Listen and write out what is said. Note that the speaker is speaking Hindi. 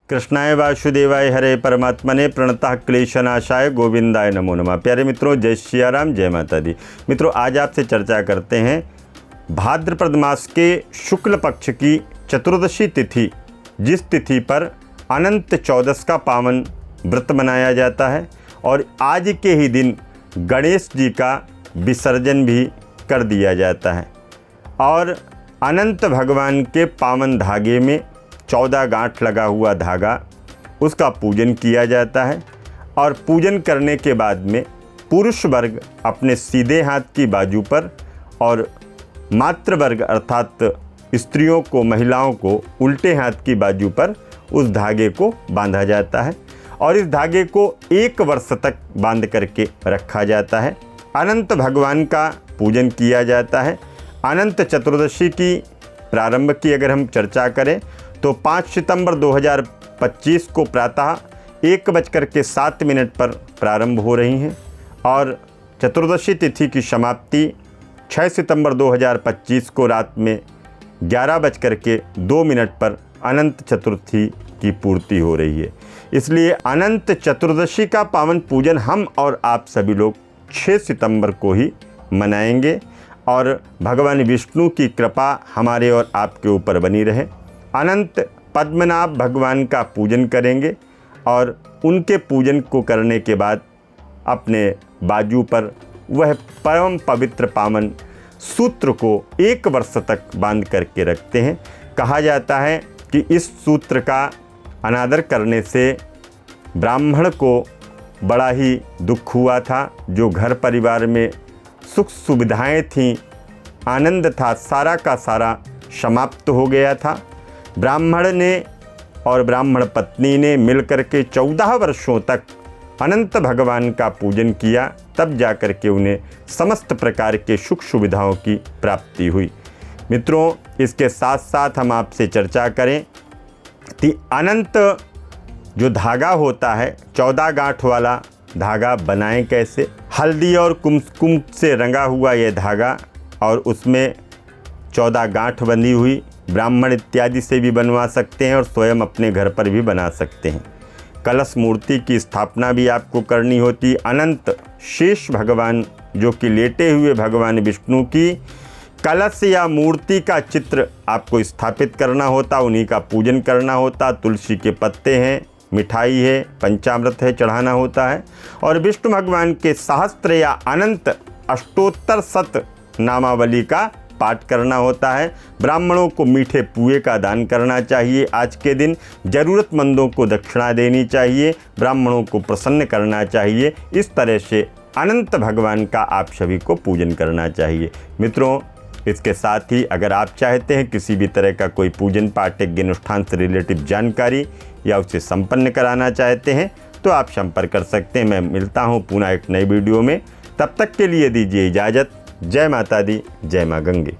कृष्णाय वासुदेवाय हरे परमात्मने प्रणतः क्लेशनाशाय गोविंदाय नमो नमः। प्यारे मित्रों, जय सिया राम, जय माता दी। मित्रों, आज आपसे चर्चा करते हैं भाद्रपद मास के शुक्ल पक्ष की चतुर्दशी तिथि, जिस तिथि पर अनंत चौदस का पावन व्रत मनाया जाता है और आज के ही दिन गणेश जी का विसर्जन भी कर दिया जाता है और अनंत भगवान के पावन धागे में 14 गांठ लगा हुआ धागा, उसका पूजन किया जाता है। और पूजन करने के बाद में पुरुष वर्ग अपने सीधे हाथ की बाजू पर और मातृ वर्ग अर्थात स्त्रियों को, महिलाओं को उल्टे हाथ की बाजू पर उस धागे को बांधा जाता है और इस धागे को 1 वर्ष तक बांध करके रखा जाता है। अनंत भगवान का पूजन किया जाता है। अनंत चतुर्दशी की प्रारंभ की अगर हम चर्चा करें तो 5 सितंबर 2025 को प्रातः 1:07 पर प्रारंभ हो रही हैं और चतुर्दशी तिथि की समाप्ति 6 सितंबर 2025 को रात में 11:02 पर अनंत चतुर्थी की पूर्ति हो रही है। इसलिए अनंत चतुर्दशी का पावन पूजन हम और आप सभी लोग 6 सितंबर को ही मनाएंगे और भगवान विष्णु की कृपा हमारे और आपके ऊपर बनी रहे। अनंत पद्मनाभ भगवान का पूजन करेंगे और उनके पूजन को करने के बाद अपने बाजू पर वह परम पवित्र पावन सूत्र को 1 वर्ष तक बांध करके रखते हैं। कहा जाता है कि इस सूत्र का अनादर करने से ब्राह्मण को बड़ा ही दुख हुआ था। जो घर परिवार में सुख सुविधाएं थीं, आनंद था, सारा का सारा समाप्त हो गया था। ब्राह्मण ने और ब्राह्मण पत्नी ने मिलकर के 14 वर्षों तक अनंत भगवान का पूजन किया, तब जाकर के उन्हें समस्त प्रकार के सुख सुविधाओं की प्राप्ति हुई। मित्रों, इसके साथ साथ हम आपसे चर्चा करें कि अनंत जो धागा होता है, 14 गांठ वाला धागा बनाएं कैसे। हल्दी और कुमकुम से रंगा हुआ ये धागा और उसमें 14 गांठ बंधी हुई, ब्राह्मण इत्यादि से भी बनवा सकते हैं और स्वयं अपने घर पर भी बना सकते हैं। कलश मूर्ति की स्थापना भी आपको करनी होती। अनंत शेष भगवान जो कि लेटे हुए भगवान विष्णु की कलश या मूर्ति का चित्र आपको स्थापित करना होता, उन्हीं का पूजन करना होता। तुलसी के पत्ते हैं, मिठाई है, पंचामृत है, चढ़ाना होता है और विष्णु भगवान के सहस्त्र या अनंत अष्टोत्तर शत नामावली का पाठ करना होता है। ब्राह्मणों को मीठे पुए का दान करना चाहिए। आज के दिन ज़रूरतमंदों को दक्षिणा देनी चाहिए, ब्राह्मणों को प्रसन्न करना चाहिए। इस तरह से अनंत भगवान का आप सभी को पूजन करना चाहिए। मित्रों, इसके साथ ही अगर आप चाहते हैं किसी भी तरह का कोई पूजन पाठ यज्ञ अनुष्ठान से रिलेटिव जानकारी या उसे संपन्न कराना चाहते हैं तो आप संपर्क कर सकते हैं। मैं मिलता हूँ पुनः एक नई वीडियो में। तब तक के लिए दीजिए इजाज़त। जय माता दी, जय माँ गंगे।